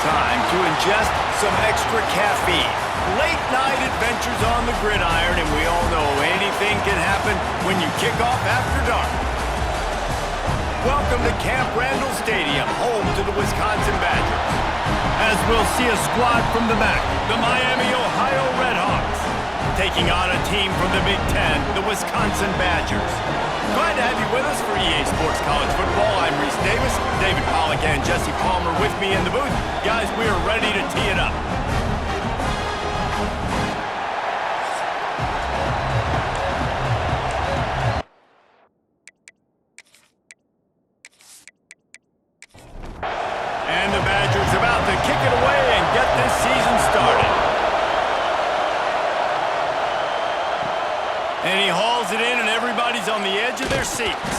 time to ingest some extra caffeine. Late night adventures on the gridiron, and we all know anything can happen when you kick off after dark. Welcome to Camp Randall Stadium, home to the Wisconsin Badgers. As we'll see a squad from the MAC, the Miami, Ohio Redhawks, taking on a team from the Big Ten, the Wisconsin Badgers. Glad to have you with us for EA Sports College Football. I'm Reese Davis, David Pollack and Jesse Palmer with me in the booth. Guys, we are ready to tee it up. And the Badgers about to kick it away and get this season started. And he hauls it in, and everybody's on the edge of their seats.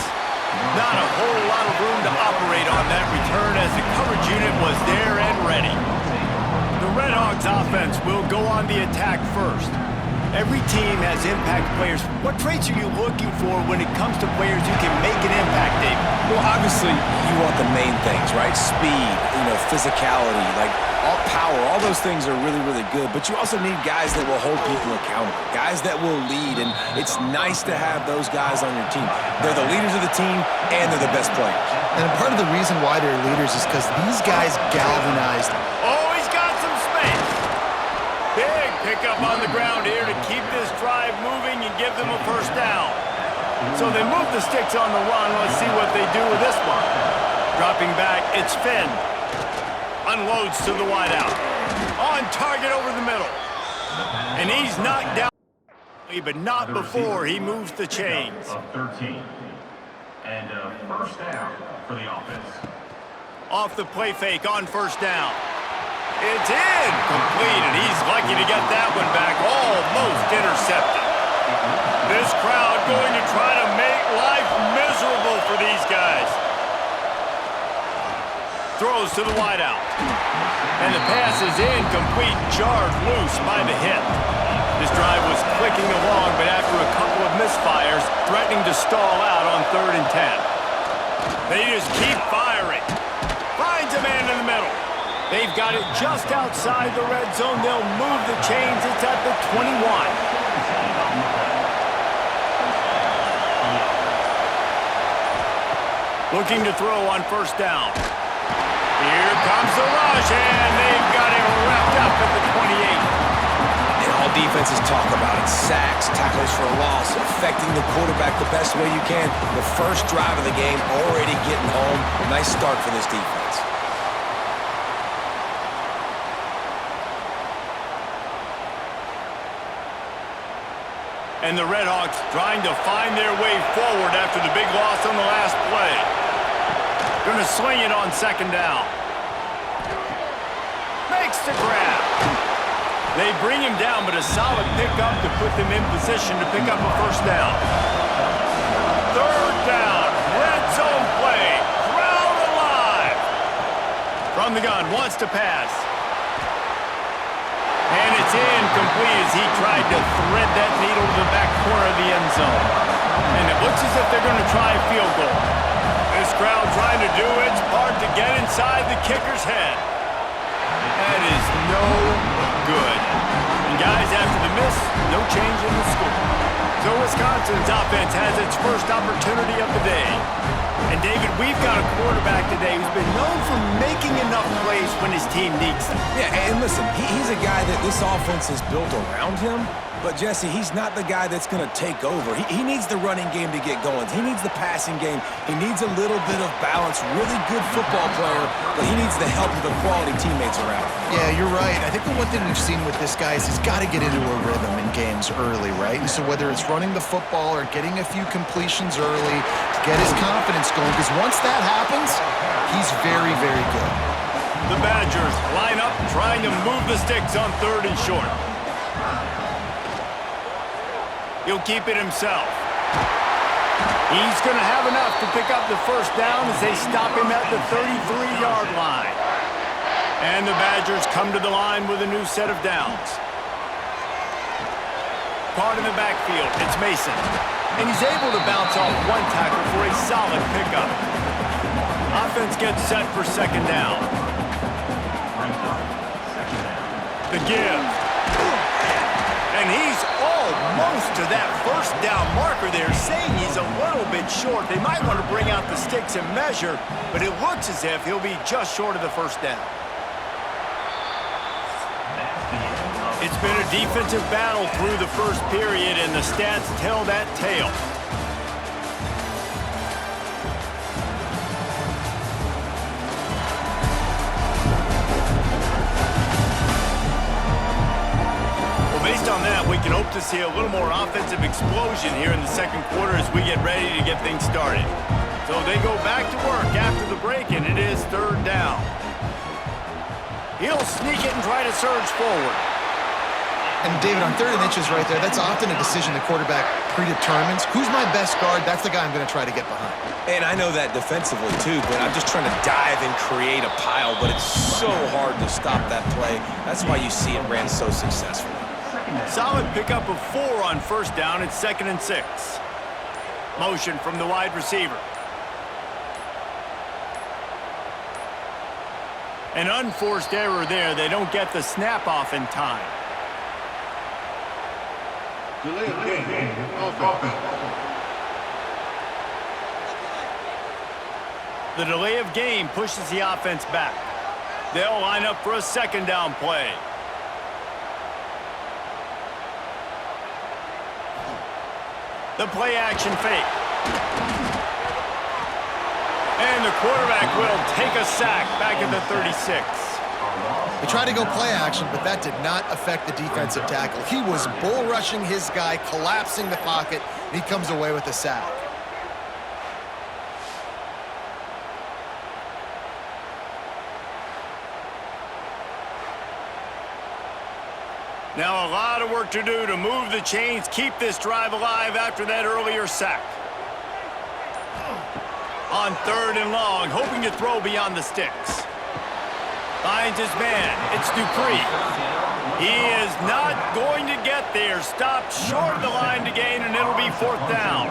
Not a whole lot of room to operate on that return as the coverage unit was there and ready. The Redhawks offense will go on the attack first. Every team has impact players. What traits are you looking for when it comes to players who can make an impact, David? Well, obviously, you want the main things, right? Speed, physicality, like all power, all those things are really, really good. But you also need guys that will hold people accountable, guys that will lead, and it's nice to have those guys on your team. They're the leaders of the team, and they're the best players. And part of the reason why they're leaders is because these guys galvanized. Oh, he's got some space. Big pickup on the ground here to keep this drive moving and give them a first down. So they move the sticks on the run. Let's see what they do with this one. Dropping back, it's Finn. Unloads to the wideout. On target over the middle. And he's knocked down, but not before he moves the chains. 13. And first down for the offense. Off the play fake on first down. It's in. Complete, and he's lucky to get that one back. Almost intercepted. This crowd going to try to make life miserable for these guys. Throws to the wideout. And the pass is incomplete, jarred loose by the hit. This drive was clicking along, but after a couple of misfires, threatening to stall out on 3rd and 10. They just keep firing. Finds a man in the middle. They've got it just outside the red zone. They'll move the chains. It's at the 21. Looking to throw on first down. Here comes the rush, and they've got him wrapped up at the 28. And all defenses talk about it. Sacks, tackles for a loss, affecting the quarterback the best way you can. The first drive of the game, already getting home. Nice start for this defense. And the Redhawks trying to find their way forward after the big loss on the last play. Going to sling it on 2nd down. Makes the grab. They bring him down, but a solid pickup to put them in position to pick up a first down. 3rd down. Red zone play. Crowd alive. From the gun, wants to pass. And it's incomplete as he tried to thread that needle to the back corner of the end zone. And it looks as if they're going to try a field goal. This crowd trying to do its part to get inside the kicker's head. That is no good. And guys, after the miss, no change in the score. So Wisconsin's offense has its first opportunity of the day. And David, we've got a quarterback today who's been known for making enough plays when his team needs them. Yeah, and listen, he's a guy that this offense is built around him. But, Jesse, he's not the guy that's going to take over. He needs the running game to get going. He needs the passing game. He needs a little bit of balance. Really good football player, but he needs the help of the quality teammates around him. Yeah, you're right. I think the one thing we've seen with this guy is he's got to get into a rhythm in games early, right? And so whether it's running the football or getting a few completions early to get his confidence going, because once that happens, he's very, very good. The Badgers line up trying to move the sticks on 3rd and short. He'll keep it himself. He's going to have enough to pick up the first down as they stop him at the 33-yard line. And the Badgers come to the line with a new set of downs. Caught in the backfield, it's Mason. And he's able to bounce off one tackle for a solid pickup. Offense gets set for 2nd down. The give. And he's almost to that first down marker there, saying he's a little bit short. They might want to bring out the sticks and measure, but it looks as if he'll be just short of the first down. It's been a defensive battle through the first period, and the stats tell that tale. Based on that, we can hope to see a little more offensive explosion here in the second quarter as we get ready to get things started. So they go back to work after the break, and it is third down. He'll sneak it and try to surge forward. And David, on 3rd and inches right there, that's often a decision the quarterback predetermines. Who's my best guard? That's the guy I'm going to try to get behind. And I know that defensively too, but I'm just trying to dive and create a pile, but it's so hard to stop that play. That's why you see it ran so successfully. Solid pickup of 4 on first down. It's 2nd and 6. Motion from the wide receiver. An unforced error there. They don't get the snap off in time. Delay of game. Offense. The delay of game pushes the offense back. They'll line up for a 2nd down play. The play action fake. And the quarterback will take a sack back at the 36. They tried to go play action, but that did not affect the defensive tackle. He was bull rushing his guy, collapsing the pocket, and he comes away with a sack. Now a lot of work to do to move the chains, keep this drive alive after that earlier sack. On 3rd and long, hoping to throw beyond the sticks. Finds his man. It's Dupree. He is not going to get there. Stopped short of the line to gain, and it'll be 4th down.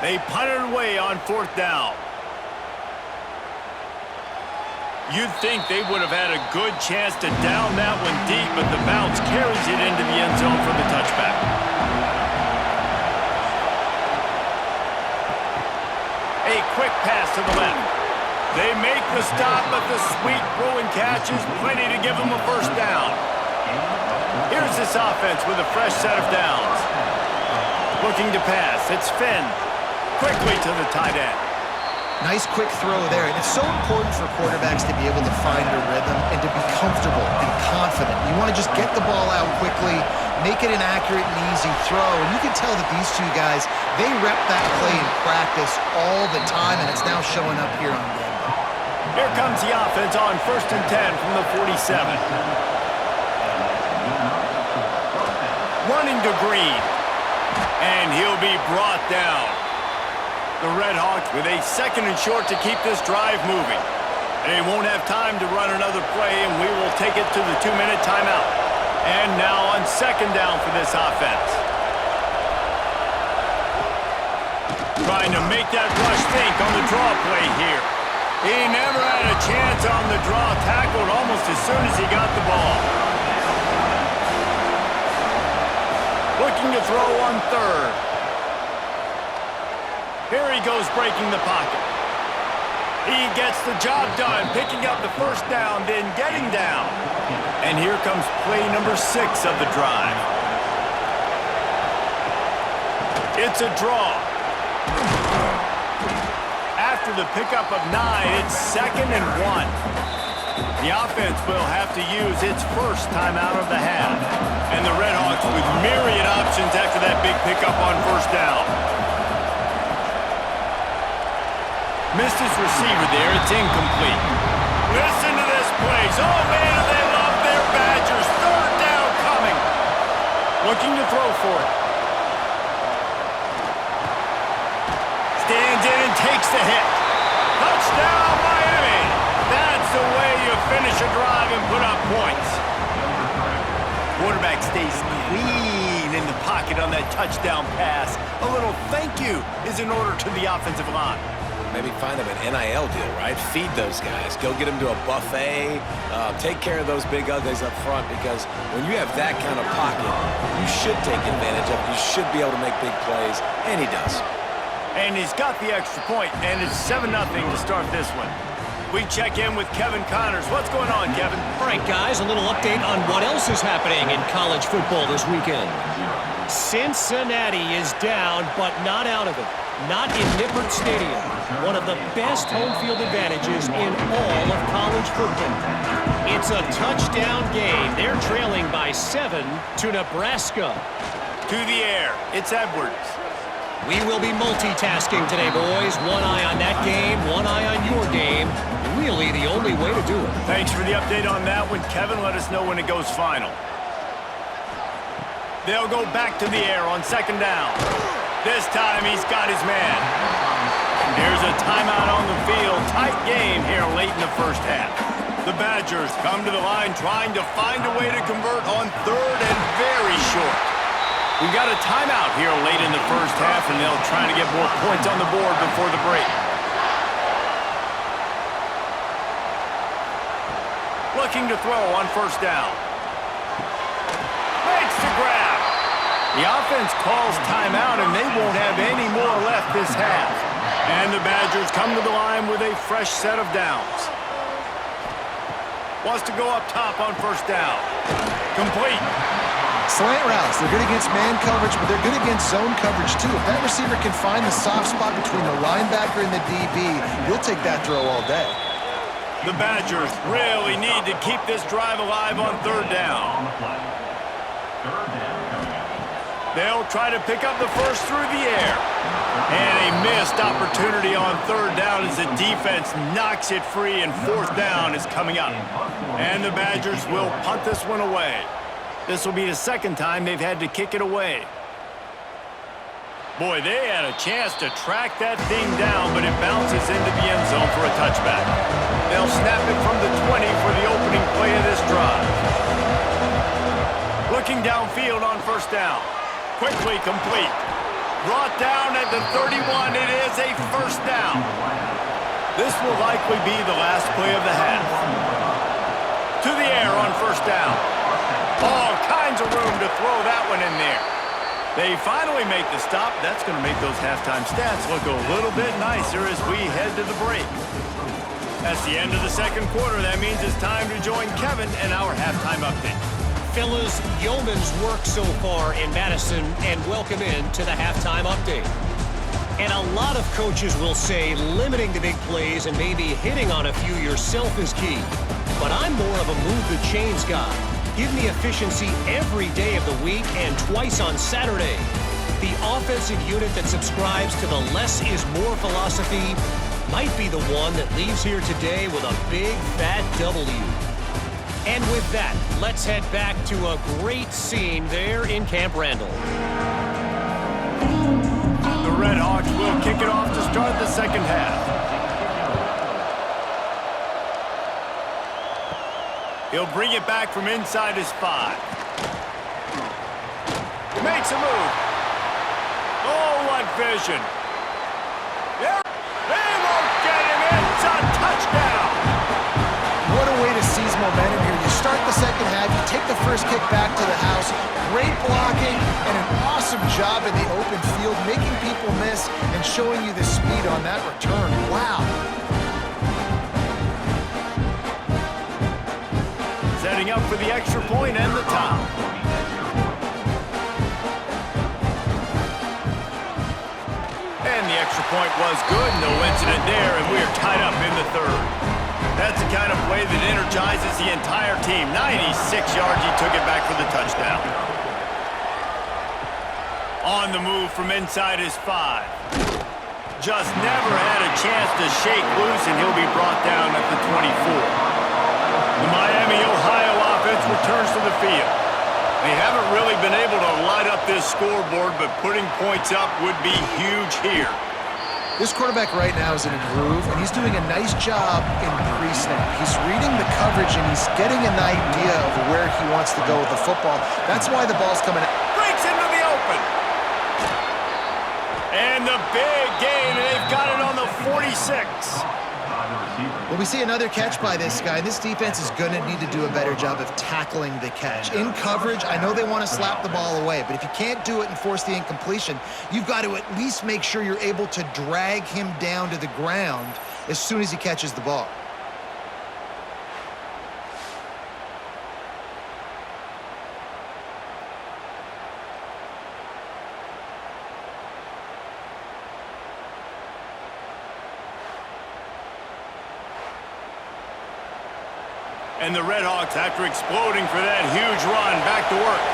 They punted away on 4th down. You'd think they would have had a good chance to down that one deep, but the bounce carries it into the end zone for the touchback. A quick pass to the left. They make the stop, but the sweet throwing catch is plenty to give them a first down. Here's this offense with a fresh set of downs. Looking to pass. It's Finn. Quickly to the tight end. Nice quick throw there, and it's so important for quarterbacks to be able to find a rhythm and to be comfortable and confident. You want to just get the ball out quickly, make it an accurate and easy throw, and you can tell that these two guys, they rep that play in practice all the time, and it's now showing up here on game day. Here comes the offense on 1st and 10 from the 47. Running to Green, and he'll be brought down. The Red Hawks with a 2nd and short to keep this drive moving. They won't have time to run another play, and we will take it to the 2-minute timeout. And now on 2nd down for this offense. Trying to make that rush think on the draw play here. He never had a chance on the draw, tackled almost as soon as he got the ball. Looking to throw on 3rd. Here he goes breaking the pocket. He gets the job done, picking up the first down, then getting down. And here comes play number 6 of the drive. It's a draw. After the pickup of 9, it's 2nd and 1. The offense will have to use its first timeout of the half. And the Red Hawks with myriad options after that big pickup on first down. Missed his receiver there. It's incomplete. Listen to this place. Oh, man, they love their Badgers. 3rd down coming. Looking to throw for it. Stands in and takes the hit. Touchdown, Miami. That's the way you finish a drive and put up points. Quarterback stays clean in the pocket on that touchdown pass. A little thank you is in order to the offensive line. maybe find them an NIL deal, right? Feed those guys. Go get them to a buffet. Take care of those big uglies up front, because when you have that kind of pocket, you should take advantage of it. You should be able to make big plays, and he does. And he's got the extra point, and it's 7-0 to start this one. We check in with Kevin Connors. What's going on, Kevin? All right, guys, a little update on what else is happening in college football this weekend. Cincinnati is down, but not out of it. Not in Nippert Stadium, one of the best home field advantages in all of college football. It's a touchdown game. They're trailing by 7 to Nebraska. To the air, it's Edwards. We will be multitasking today, boys. One eye on that game, one eye on your game. Really the only way to do it. Thanks for the update on that one, Kevin. Let us know when it goes final. They'll go back to the air on 2nd down. This time he's got his man. Here's a timeout on the field. Tight game here late in the first half. The Badgers come to the line trying to find a way to convert on 3rd and very short. We've got a timeout here late in the first half, and they'll try to get more points on the board before the break. Looking to throw on 1st down. Makes the grab. The offense calls timeout, and they won't have any more left this half. And the Badgers come to the line with a fresh set of downs. Wants to go up top on 1st down. Complete. Slant routes, they're good against man coverage, but they're good against zone coverage too. If that receiver can find the soft spot between the linebacker and the DB, you'll take that throw all day. The Badgers really need to keep this drive alive on 3rd down. They'll try to pick up the first through the air. And a missed opportunity on 3rd down as the defense knocks it free, and 4th down is coming up. And the Badgers will punt this one away. This will be the 2nd time they've had to kick it away. Boy, they had a chance to track that thing down, but it bounces into the end zone for a touchback. They'll snap it from the 20 for the opening play of this drive. Looking downfield on 1st down. Quickly complete. Brought down at the 31. It is a 1st down. This will likely be the last play of the half. To the air on 1st down. All kinds of room to throw that one in there. They finally make the stop. That's going to make those halftime stats look a little bit nicer as we head to the break. That's the end of the 2nd quarter. That means it's time to join Kevin and our halftime update. Fellas, yeoman's work so far in Madison, and welcome in to the halftime update. And a lot of coaches will say limiting the big plays and maybe hitting on a few yourself is key. But I'm more of a move the chains guy. Give me efficiency every day of the week and twice on Saturday. The offensive unit that subscribes to the less is more philosophy might be the one that leaves here today with a big fat W. And with that, let's head back to a great scene there in Camp Randall. The Red Hawks will kick it off to start the 2nd half. He'll bring it back from inside his 5. Makes a move. Oh, what vision. They won't get him. It's a touchdown. What a way to seize momentum here. You start the 2nd half, you take the first kick back to the house. Great blocking and an awesome job in the open field, making people miss and showing you the speed on that return. Wow. Setting up for the extra point and the top. And the extra point was good. No incident there, and we're tied up in the 3rd. That's the kind of play that energizes the entire team. 96 yards, he took it back for the touchdown. On the move from inside his 5. Just never had a chance to shake loose, and he'll be brought down at the 24. The Miami, Ohio offense returns to the field. They haven't really been able to light up this scoreboard, but putting points up would be huge here. This quarterback right now is in a groove, and he's doing a nice job in pre-snap. He's reading the coverage, and he's getting an idea of where he wants to go with the football. That's why the ball's coming out. Breaks into the open. And the big gain, and they've got it on the 46. Well, we see another catch by this guy. This defense is going to need to do a better job of tackling the catch. In coverage, I know they want to slap the ball away, but if you can't do it and force the incompletion, you've got to at least make sure you're able to drag him down to the ground as soon as he catches the ball. And the Redhawks, after exploding for that huge run, back to work.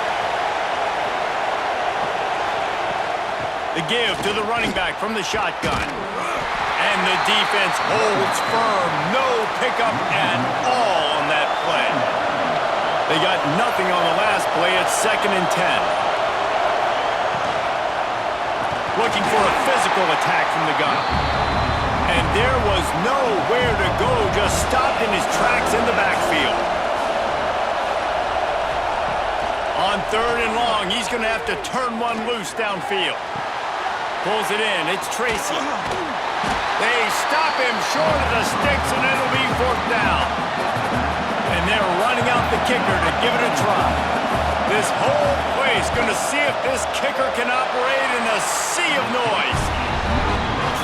The give to the running back from the shotgun. And the defense holds firm. No pickup at all on that play. They got nothing on the last play. It's 2nd and 10. Looking for a physical attack from the gun. And there was nowhere to go, just stopped in his tracks in the backfield. On 3rd and long, he's going to have to turn one loose downfield. Pulls it in, it's Tracy. They stop him short of the sticks, and it'll be 4th down. And they're running out the kicker to give it a try. This whole place going to see if this kicker can operate in a sea of noise.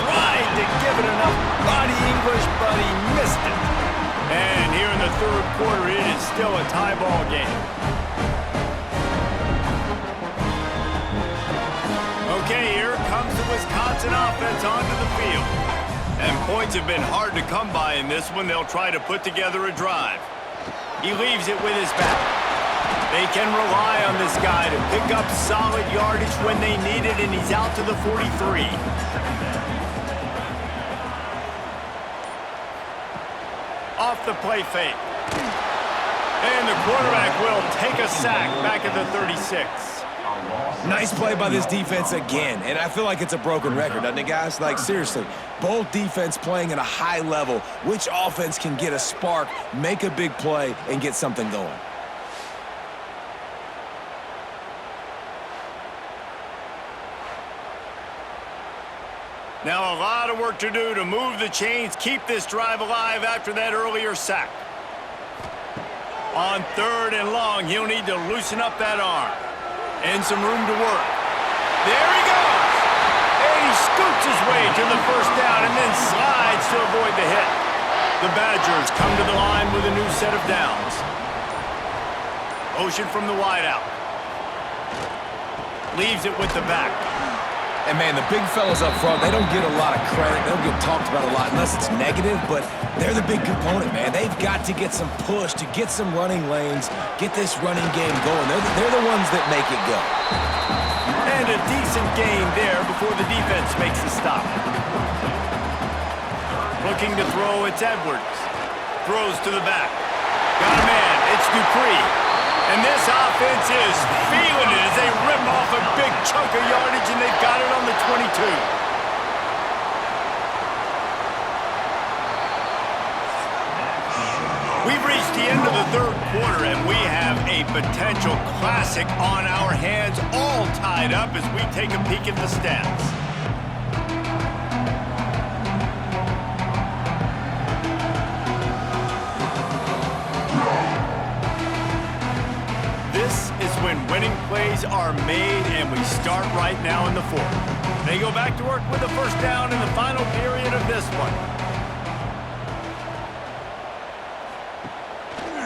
Tried to give it enough body English, but he missed it. And here in the 3rd quarter, it is still a tie ball game. Okay, here comes the Wisconsin offense onto the field. And points have been hard to come by in this one. They'll try to put together a drive. He leaves it with his back. They can rely on this guy to pick up solid yardage when they need it, and he's out to the 43. Off the play fake. And the quarterback will take a sack back at the 36. Nice play by this defense again, and I feel like it's a broken record, doesn't it, guys? Like, seriously, both defense playing at a high level. Which offense can get a spark, make a big play, and get something going? Now a lot of work to do to move the chains, keep this drive alive after that earlier sack. On 3rd and long, he'll need to loosen up that arm. And some room to work. There he goes! And he scoots his way to the 1st down and then slides to avoid the hit. The Badgers come to the line with a new set of downs. Motion from the wideout. Leaves it with the back. And, man, the big fellas up front, they don't get a lot of credit. They don't get talked about a lot unless it's negative, but they're the big component, man. They've got to get some push, to get some running lanes, get this running game going. They're the ones that make it go. And a decent gain there before the defense makes the stop. Looking to throw, it's Edwards. Throws to the back. Got a man, it's Dupree. And this offense is feeling it as they rip off a big chunk of yardage, and they've got it on the 22. We've reached the end of the 3rd quarter, and we have a potential classic on our hands, all tied up as we take a peek at the stats. This is when winning plays are made, and we start right now in the 4th. They go back to work with the 1st down in the final period of this one.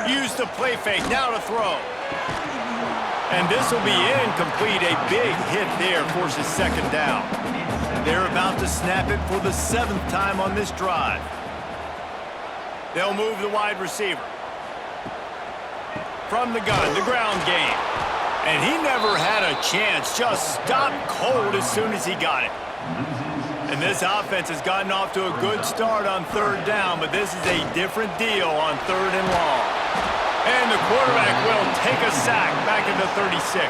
Use the play fake, now to throw. And this will be incomplete. A big hit there forces 2nd down. They're about to snap it for the 7th time on this drive. They'll move the wide receiver. From the gun, the ground game. And he never had a chance, just stopped cold as soon as he got it. And this offense has gotten off to a good start on 3rd down, but this is a different deal on 3rd and long. And the quarterback will take a sack back at the 36.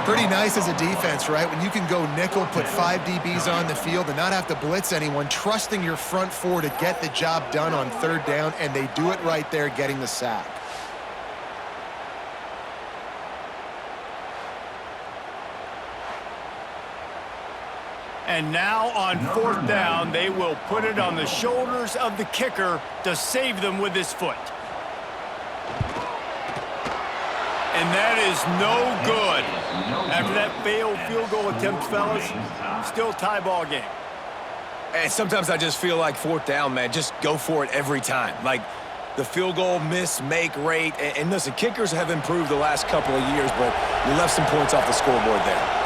Pretty nice as a defense, right? When you can go nickel, put 5 DBs on the field and not have to blitz anyone, trusting your front 4 to get the job done on 3rd down, and they do it right there, getting the sack. And now on 4th down, they will put it on the shoulders of the kicker to save them with his foot. And that is no good. After that failed field goal attempt, fellas, still tie ball game. And sometimes I just feel like 4th down, man, just go for it every time. Like the field goal miss-make rate. And listen, kickers have improved the last couple of years, but you left some points off the scoreboard there.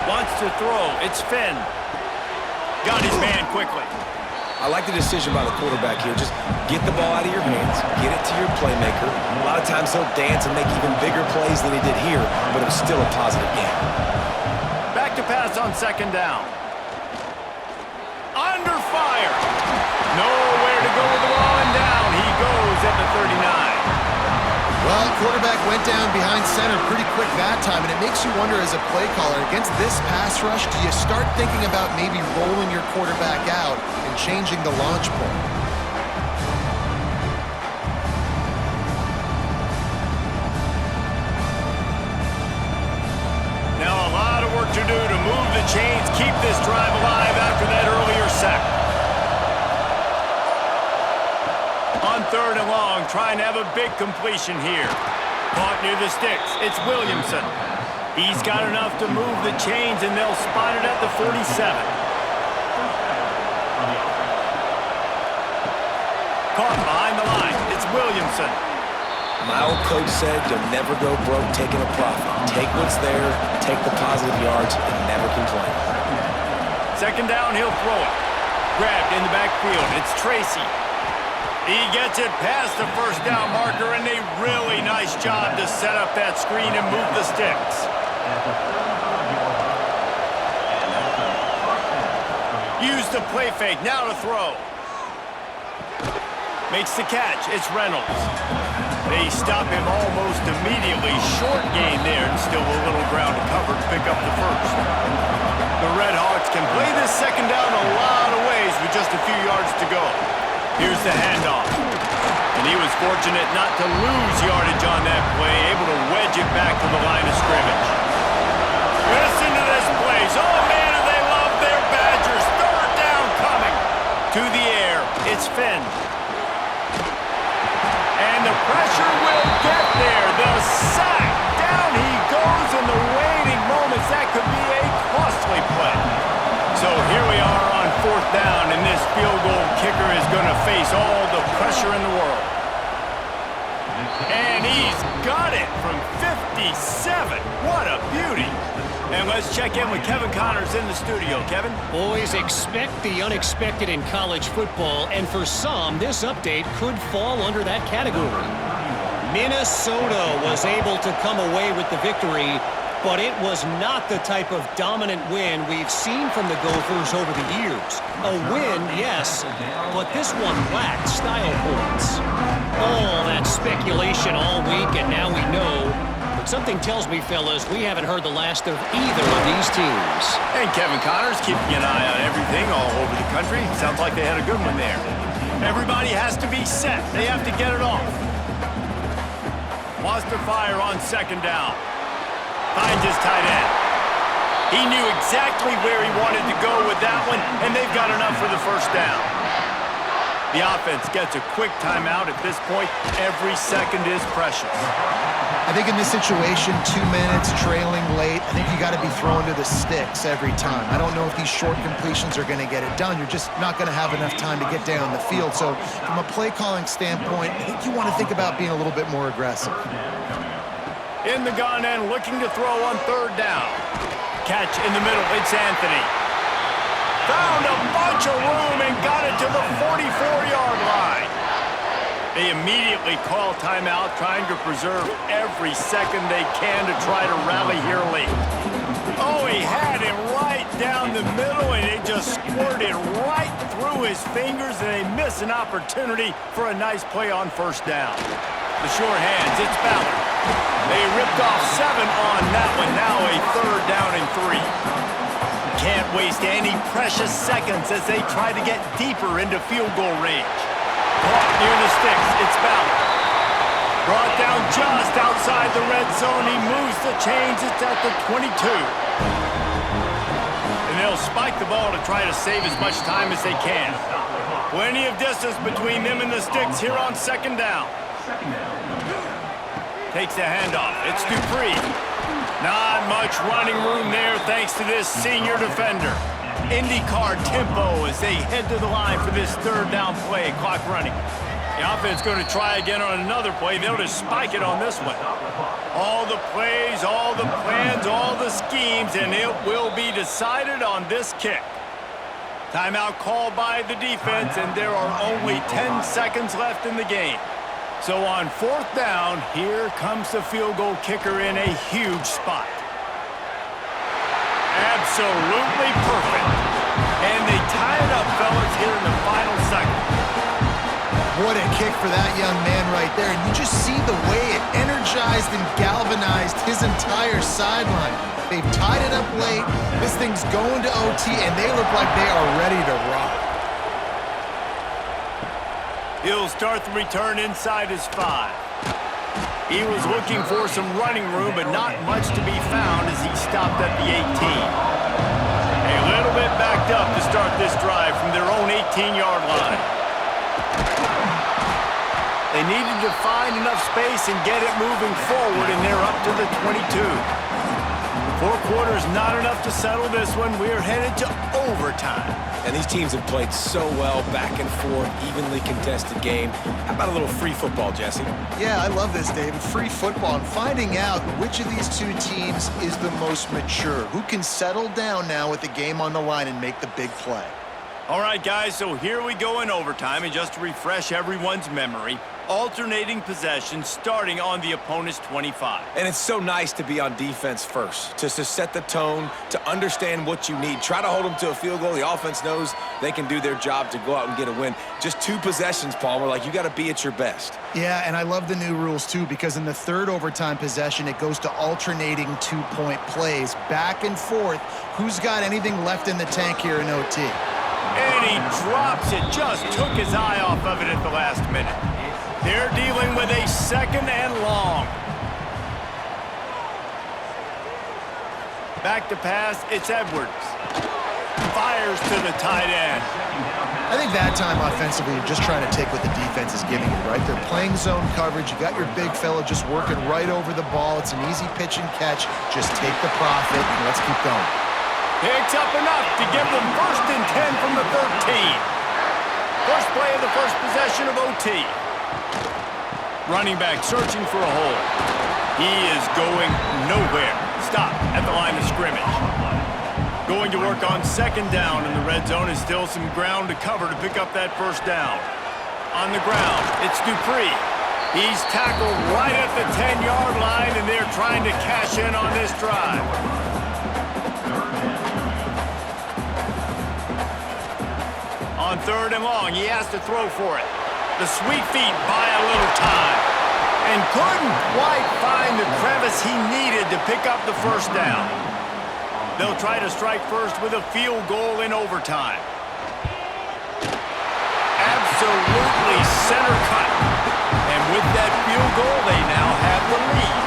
Wants to throw. It's Finn. Got his man quickly. I like the decision by the quarterback here. Just get the ball out of your hands, get it to your playmaker. A lot of times he'll dance and make even bigger plays than he did here, but it was still a positive game. Back to pass on 2nd down. Under fire. Nowhere to go with the ball, and down he goes at the 39. Well, quarterback went down behind center pretty quick that time, and it makes you wonder as a play caller, against this pass rush, do you start thinking about maybe rolling your quarterback out and changing the launch point? Now a lot of work to do to move the chains, keep this drive alive after that earlier sack. On 3rd and long, trying to have a big completion here. Caught near the sticks. It's Williamson. He's got enough to move the chains, and they'll spot it at the 47. Caught behind the line. It's Williamson. My old coach said you'll never go broke taking a profit. Take what's there, take the positive yards, and never complain. 2nd down, he'll throw it. Grabbed in the backfield. It's Tracy. He gets it past the 1st down marker, and a really nice job to set up that screen and move the sticks. Use the play fake, now to throw. Makes the catch, it's Reynolds. They stop him almost immediately. Short gain there, and still a little ground to cover to pick up the 1st. The Red Hawks can play this 2nd down a lot of ways with just a few yards to go. Here's the handoff. And he was fortunate not to lose yardage on that play, able to wedge it back to the line of scrimmage. Listen to this place. Oh, man, do they love their Badgers. 3rd down coming. To the air. It's Finn. And the pressure will get there. The sack. Down he goes in the waiting moments. That could be a costly play. So here we are on 4th down, and this field goal kicker is going to face all the pressure in the world. And he's got it from 57. What a beauty. And let's check in with Kevin Connors in the studio. Kevin? Boys, expect the unexpected in college football, and for some, this update could fall under that category. Minnesota was able to come away with the victory, but it was not the type of dominant win we've seen from the Gophers over the years. A win, yes, but this one lacked style points. All that speculation all week, and now we know. But something tells me, fellas, we haven't heard the last of either of these teams. And Kevin Connors keeping an eye on everything all over the country. Sounds like they had a good one there. Everybody has to be set. They have to get it off. Wants to fire on 2nd down. Finds his tight end. He knew exactly where he wanted to go with that one, and they've got enough for the 1st down. The offense gets a quick timeout at this point. Every second is precious. I think in this situation, 2 minutes, trailing late, I think you got to be throwing to the sticks every time. I don't know if these short completions are going to get it done. You're just not going to have enough time to get down the field. So from a play calling standpoint, I think you want to think about being a little bit more aggressive. In the gun and looking to throw on 3rd down. Catch in the middle, it's Anthony. Found a bunch of room and got it to the 44-yard line. They immediately call timeout, trying to preserve every second they can to try to rally here late. Oh, he had him right down the middle, and it just squirted right through his fingers, and they miss an opportunity for a nice play on 1st down. The short hands, it's Ballard. They ripped off 7 on that one. Now a 3rd down and 3. Can't waste any precious seconds as they try to get deeper into field goal range. Caught near the sticks. It's Ballard. Brought down just outside the red zone. He moves the chains. It's at the 22. And they'll spike the ball to try to save as much time as they can. Plenty of distance between them and the sticks here on second down. Takes the handoff. It's Dupree. Not much running room there thanks to this senior defender. IndyCar tempo as they head to the line for this third down play. Clock running. The offense going to try again on another play. They'll just spike it on this one. All the plays, all the plans, all the schemes, and it will be decided on this kick. Timeout called by the defense, and there are only 10 seconds left in the game. So on fourth down, here comes the field goal kicker in a huge spot. Absolutely perfect. And they tie it up, fellas, here in the final second. What a kick for that young man right there. And you just see the way it energized and galvanized his entire sideline. They've tied it up late. This thing's going to OT, and they look like they are ready to rock. He'll start the return inside his 5. He was looking for some running room, but not much to be found as he stopped at the 18. A little bit backed up to start this drive from their own 18-yard line. They needed to find enough space and get it moving forward, and they're up to the 22. 4 quarters not enough to settle this one. We're headed to overtime. And these teams have played so well, back and forth, evenly contested game. How about a little free football, Jesse? Yeah, I love this, David. Free football and finding out which of these two teams is the most mature. Who can settle down now with the game on the line and make the big play? All right, guys, so here we go in overtime. And just to refresh everyone's memory, alternating possession starting on the opponent's 25. And it's so nice to be on defense first, to set the tone, to understand what you need. Try to hold them to a field goal. The offense knows they can do their job to go out and get a win. Just 2 possessions, Palmer. Like, you got to be at your best. Yeah, and I love the new rules, too, because in the third overtime possession, it goes to alternating 2-point plays, back and forth. Who's got anything left in the tank here in OT? And he drops it. Just took his eye off of it at the last minute. They're dealing with a second and long. Back to pass, it's Edwards. Fires to the tight end. I think that time offensively, you're just trying to take what the defense is giving you, right? They're playing zone coverage. You got your big fella just working right over the ball. It's an easy pitch and catch. Just take the profit and let's keep going. Picks up enough to give them 1st and 10 from the 13. First play of the first possession of OT. Running back searching for a hole. He is going nowhere. Stop at the line of scrimmage. Going to work on second down in the red zone is still some ground to cover to pick up that first down. On the ground, it's Dupree. He's tackled right at the 10-yard line, and they're trying to cash in on this drive. On third and long, he has to throw for it. The sweet feet buy a little time. And couldn't quite find the crevice he needed to pick up the first down. They'll try to strike first with a field goal in overtime. Absolutely center cut. And with that field goal, they now have the lead.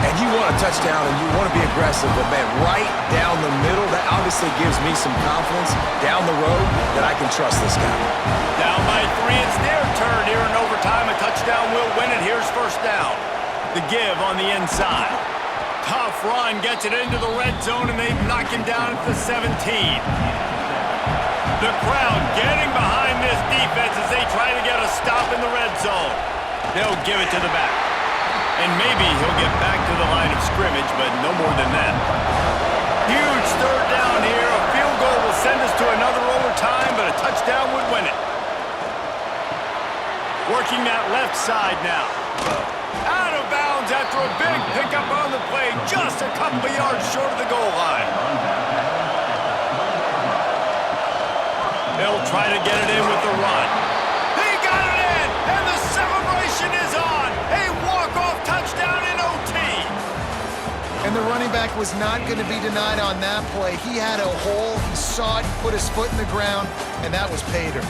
And you want a touchdown and you want to be aggressive, but man, right down the middle, that obviously gives me some confidence down the road that I can trust this guy. Down by 3, it's their turn here in overtime. A touchdown will win it. Here's first down. The give on the inside. Tough run gets it into the red zone, and they knock him down at the 17. The crowd getting behind this defense as they try to get a stop in the red zone. They'll give it to the back. And maybe he'll get back to the line of scrimmage, but no more than that. Huge third down here. A field goal will send us to another overtime, but a touchdown would win it. Working that left side now. Out of bounds after a big pickup on the play, just a couple of yards short of the goal line. They'll try to get it in with the run. He got it in, and the celebration is on. A walk-off touchdown in OT. And the running back was not going to be denied on that play. He had a hole, he saw it, he put his foot in the ground, and that was pay dirt.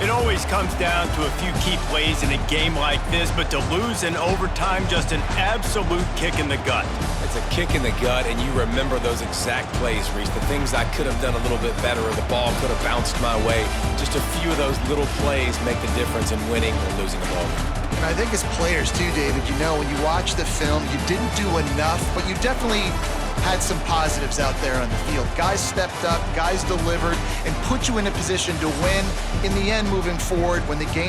It always comes down to a few key plays in a game like this, but to lose in overtime, just an absolute kick in the gut. It's a kick in the gut, and you remember those exact plays, Reese. The things I could have done a little bit better, or the ball could have bounced my way. Just a few of those little plays make the difference in winning or losing a ball. And I think as players too, David, you know, when you watch the film, you didn't do enough, but you definitely had some positives out there on the field. Guys stepped up, guys delivered, and put you in a position to win in the end moving forward when the game